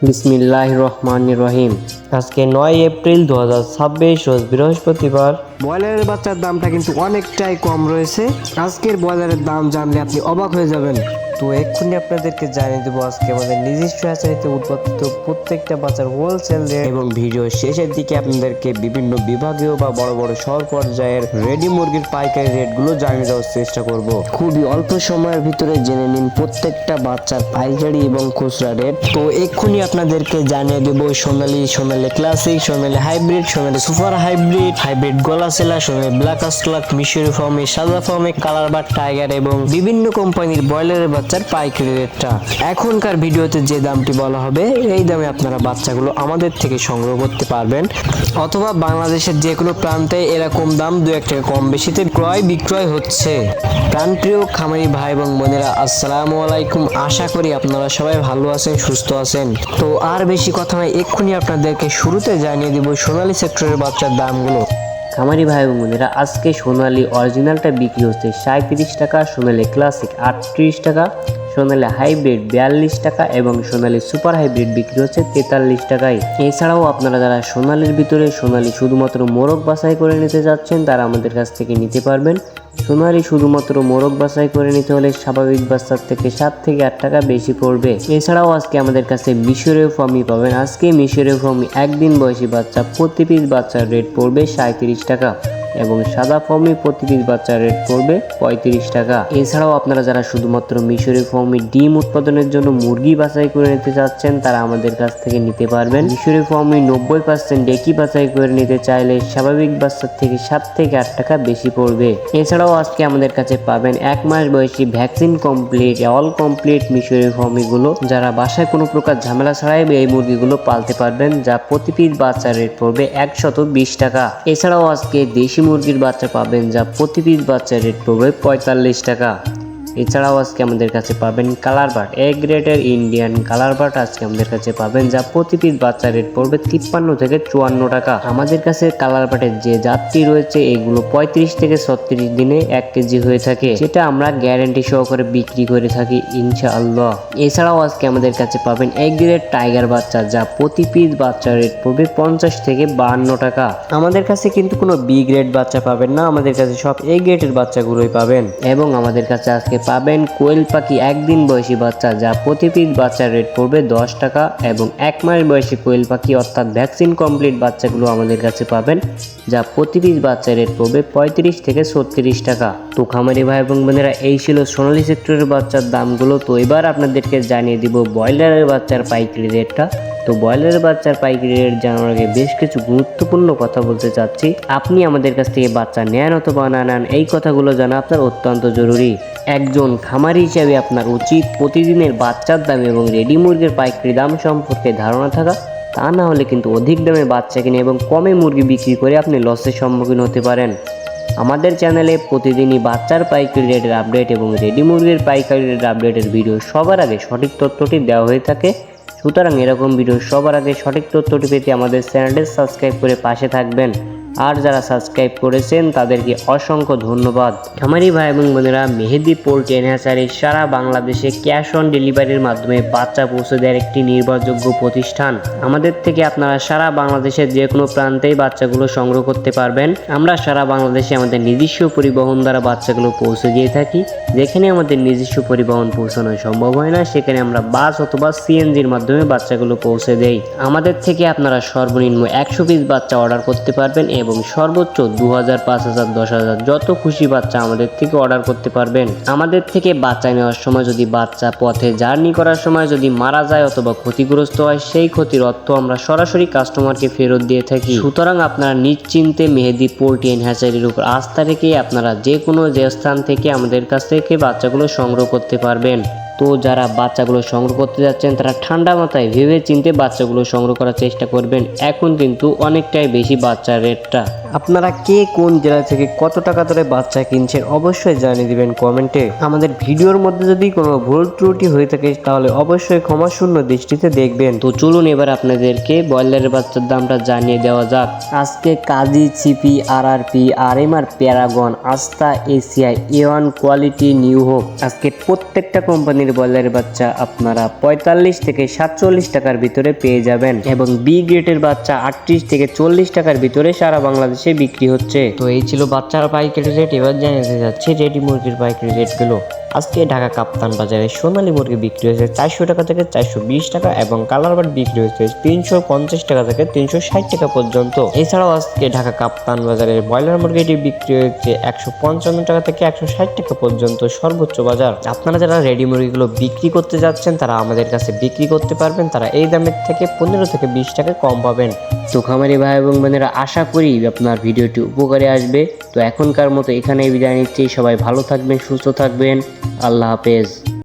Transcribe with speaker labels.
Speaker 1: বিসমিল্লাহির রহমানির রহিম। আজকে 9 এপ্রিল 2026 রোজ বৃহস্পতিবার।
Speaker 2: ব্রয়লারের বাচ্চার দামটা কিন্তু অনেকটাই কম রয়েছে। আজকের ব্রয়লারের দাম জানলে আপনি অবাক হয়ে যাবেন।
Speaker 1: তো এক্ষুনি আপনাদেরকে জানিয়ে দেবো আজকে আমাদের নিজস্ব হ্যাচারিতে উৎপাদিত প্রত্যেকটা বাচ্চার হোলসেল রেট, এবং ভিডিও শেষের দিকে আপনাদেরকে বিভিন্ন বিভাগীয় বা বড় বড় শহর পর্যায়ের রেডি মুরগির পাইকারি রেটগুলো জানিয়ে দেওয়ার চেষ্টা করব।
Speaker 2: খুবই অল্প সময়ের ভিতরে জেনে নিন প্রত্যেকটা বাচ্চার পাইকারি এবং খুচরা রেট। তো এক্ষুনি আপনাদেরকে জানিয়ে দেবো সোনালী ক্লাসিক, সোনালী হাইব্রিড, সোনালী সুপার হাইব্রিড, হাইব্রিড গলাসেলা, সোনালী ব্ল্যাক আস্টলাক, মিশরি ফর্মে, সাদা ফর্মে, কালার বার টাইগার এবং বিভিন্ন কোম্পানির ব্রয়লারের বাচ্চার পাইকারি রেটটা। এখনকার ভিডিওতে যে দামটি বলা হবে এই দামে আপনারা বাচ্চাগুলো আমাদের থেকে সংগ্রহ করতে পারবেন, অথবা বাংলাদেশের যে কোনো প্রান্তে এরকম দাম 2-1 টাকা কম বেশিতে ক্রয় বিক্রয় হচ্ছে। প্রাণপ্রিয় খামারি ভাই এবং বোনেরা, আসসালামু আলাইকুম। আশা করি আপনারা সবাই ভালো আছেন, সুস্থ আছেন। তো আর বেশি কথা নয়, এক্ষুনি আপনাদেরকে শুরুতে জানিয়ে দিব সোনালী সেক্টরের বাচ্চার দামগুলো।
Speaker 1: খামারি ভাই ও বোনেরা, আজকে সোনালী অরিজিনালটা বিক্রি হচ্ছে 37 টাকা, সোনালী ক্লাসিক 38 টাকা, সোনালী হাইব্রিড 42 টাকা এবং সোনালী সুপার হাইব্রিড বিক্রি হচ্ছে 43 টাকায়। এছাড়াও আপনারা যারা সোনালীর ভিতরে সোনালী শুধুমাত্র মোরগ বাছাই করে নিতে যাচ্ছেন তারা আমাদের কাছ থেকে নিতে পারবেন। সোনালী শুধুমাত্র মোরগ বাছাই করে নিতে হলে স্বাভাবিক বাচ্চার থেকে 7 থেকে 8 টাকা বেশি পড়বে। এছাড়াও আজকে আমাদের কাছে মিশরীয় ফর্মি পাবেন। আজকে মিশরীয় ফর্মি একদিন বয়সী বাচ্চা প্রতি পিস বাচ্চার রেট পড়বে 37 টাকা এবং সাদা ফর্মি প্রতি পিস বাচ্চার রেট পড়বে 35 টাকা। এছাড়াও আপনারা যারা শুধুমাত্র মিশরীয় ফর্মি ডিম উৎপাদনের জন্য মুরগি বাছাই করে নিতে চাচ্ছেন তারা আমাদের কাছ থেকে নিতে পারবেন। মিশরীয় ফর্মি 90% ডেকি বাছাই করে নিতে চাইলে স্বাভাবিক বাচ্চার থেকে 7 থেকে 8 টাকা বেশি পড়বে। এছাড়াও আজকে আমাদের কাছে পাবেন 1 মাস বয়সী ভ্যাকসিন কমপ্লিট, অল কমপ্লিট মিশরীয় ফর্মিগুলো, যারা বাসায় কোনো প্রকার ঝামেলা ছাড়াই এই মুরগিগুলো পালতে পারবেন, যা প্রতি পিস বাচ্চার রেট পড়বে 120 টাকা। এছাড়াও আজকে দেশি মুরগির বাচ্চা পাবেন, যা প্রতি পিস বাচ্চার রেট পড়বে 45 টাকা। এছাড়াও আজকে আমাদের কাছে পাবেন কালার বার্ড, এ গ্রেডের ইন্ডিয়ান কালার বার্ড আজকে আমাদের কাছে পাবেন, যা প্রতি পিস বাচ্চার রেট পড়বে 53 থেকে 54 টাকা। আমাদের কাছে কালার বার্ডের যে জাতটি রয়েছে এগুলো 35 থেকে 36 দিনে 1 কেজি হয়ে থাকে, যেটা আমরা গ্যারান্টি সহকারে বিক্রি করে থাকি ইনশাআল্লাহ। এছাড়াও আজকে আমাদের কাছে পাবেন এ গ্রেড টাইগার বাচ্চা, যা প্রতি পিস বাচ্চার রেট পড়বে 50 থেকে 52 টাকা। আমাদের কাছে কিন্তু কোনো বি গ্রেড বাচ্চা পাবেন না, আমাদের কাছে সব এ গ্রেডের বাচ্চাগুলোই পাবেন। এবং আমাদের কাছে আজকে পাবেন কোয়েল পাখি একদিন বয়সী বাচ্চা, যা প্রতি পিস বাচ্চার রেট পড়বে 10 টাকা এবং 1 মাস বয়সী কোয়েল পাখি অর্থাৎ ভ্যাকসিন কমপ্লিট বাচ্চাগুলো আমাদের কাছে পাবেন, যা প্রতি পিস বাচ্চার রেট পড়বে 35 থেকে 36 টাকা। তো খামারি ভাই এবং বোনেরা, এই ছিল সোনালী সেক্টরের বাচ্চার দামগুলো। তো এবার আপনাদেরকে জানিয়ে দিব ব্রয়লারের বাচ্চার পাইকারি রেটটা। তো ব্রয়লারের বাচ্চার পাইকারি রেট জানার আগে বেশ কিছু গুরুত্বপূর্ণ কথা বলতে চাচ্ছি। আপনি আমাদের কাছ থেকে বাচ্চা নেন অথবা না নেন, এই কথাগুলো জানা আপনার অত্যন্ত জরুরি। একজন খামারি হিসাবে আপনার উচিত প্রতিদিনের বাচ্চার দাম এবং রেডি মুরগির পাইকারি দাম সম্পর্কে ধারণা থাকা, তা না হলে কিন্তু অধিক দামে বাচ্চা কিনে এবং কমে মুরগি বিক্রি করে আপনি লসের সম্মুখীন হতে পারেন। আমাদের চ্যানেলে প্রতিদিনই বাচ্চার পাইকারি রেটের আপডেট এবং রেডি মুরগির পাইকারি রেটের আপডেটের ভিডিও সবার আগে সঠিক তথ্যটি দেওয়া হয়ে থাকে। সুতরাং এরকম ভিডিও সবার আগে সঠিক তথ্যটি পেতে আমাদের চ্যানেলটি সাবস্ক্রাইব করে পাশে থাকবেন। আর যারা সাবস্ক্রাইব করেছেন তাদেরকে অসংখ্য ধন্যবাদ। খামারি ভাই এবং বোনেরা, মেহেদি পোল্ট্রি অ্যান্ড হ্যাচারি সারা বাংলাদেশে ক্যাশ অন ডেলিভারির মাধ্যমে বাচ্চা পৌঁছে দেওয়ার একটি নির্ভরযোগ্য প্রতিষ্ঠান। আমাদের থেকে আপনারা সারা বাংলাদেশের যে কোনো প্রান্তেই বাচ্চাগুলো সংগ্রহ করতে পারবেন। আমরা সারা বাংলাদেশে আমাদের নিজস্ব পরিবহন দ্বারা বাচ্চাগুলো পৌঁছে দিয়ে থাকি। যেখানে আমাদের নিজস্ব পরিবহন পৌঁছানো সম্ভব হয় না, সেখানে আমরা বাস অথবা সিএনজির মাধ্যমে বাচ্চাগুলো পৌঁছে দেই। আমাদের থেকে আপনারা সর্বনিম্ন 100 পিস বাচ্চা অর্ডার করতে পারবেন এবং সর্বোচ্চ 2000, 5000, 10,000 যত খুশি বাচ্চা আমাদের থেকে অর্ডার করতে পারবেন। আমাদের থেকে বাচ্চা নেওয়ার সময় যদি বাচ্চা পথে জার্নি করার সময় যদি মারা যায় অথবা ক্ষতিগ্রস্ত হয়, সেই ক্ষতির অর্থ আমরা সরাসরি কাস্টমারকে ফেরত দিয়ে থাকি। সুতরাং আপনারা নিশ্চিন্তে মেহেদি পোল্ট্রি অ্যান্ড হ্যাচারির উপর আস্থা রেখে আপনারা যে কোনো স্থান থেকে আমাদের কাছ থেকে বাচ্চাগুলো সংগ্রহ করতে পারবেন। তো যারা বাচ্চাগুলো সংগ্রহ করতে যাচ্ছেন তারা ঠান্ডা মাথায় ভেবে চিন্তে বাচ্চাগুলো সংগ্রহ করার চেষ্টা করবেন। এখন কিন্তু অনেকটাই বেশি বাচ্চার রেটটা। আপনারা কে কোন জেলা থেকে কত টাকা ধরে বাচ্চা কিনছেন অবশ্যই জানিয়ে দিবেন কমেন্টে। আমাদের ভিডিওর মধ্যে যদি কোনো ভুল ত্রুটি হয়ে থাকে তাহলে অবশ্যই ক্ষমাশূন্য দৃষ্টিতে দেখবেন। তো চলুন এবার আপনাদেরকে ব্রয়লারের বাচ্চার দামটা জানিয়ে দেওয়া যাক। আজকে কাজী, সিপি, আরআরপি, আরএমআর, প্যারাগন, আস্থা, ACI, A1 quality, new hope, আজকে প্রত্যেকটা কোম্পানির গ্রেডের ব্রয়লারের বাচ্চা আপনারা 45 থেকে 47 টাকার ভিতরে পেয়ে যাবেন এবং বি গ্রেডের বাচ্চা 38 থেকে 40 টাকার ভিতরে সারা বাংলাদেশে বিক্রি হচ্ছে। তো এই ছিল বাচ্চার পাইকারি রেট। এবার জানাতে যাচ্ছি রেডি মুরগির পাইকারি রেটগুলো। আজকে ঢাকা কাপ্তান বাজারে সোনালী মুরগি বিক্রি হয়েছে 400 টাকা থেকে 420 টাকা এবং কালার বার্ড বিক্রি হয়েছে 350 টাকা থেকে 360 টাকা পর্যন্ত। এছাড়াও আজকে ঢাকা কাপ্তান বাজারে ব্রয়লার মুরগিটি বিক্রি হয়েছে 155 টাকা থেকে 160 টাকা পর্যন্ত সর্বোচ্চ বাজার। আপনারা যারা রেডি মুরগিগুলো বিক্রি করতে যাচ্ছেন তারা আমাদের কাছে বিক্রি করতে পারবেন, তারা এই দামের থেকে 15 থেকে 20 টাকা কম পাবেন। তো খামারি ভাই এবং বোনেরা, আশা করি আপনার ভিডিওটি উপকারে আসবে। তো এখনকার মতো এখানেই বিদায় নিচ্ছি। সবাই ভালো থাকবেন, সুস্থ থাকবেন। আল্লাহ হাফেজ।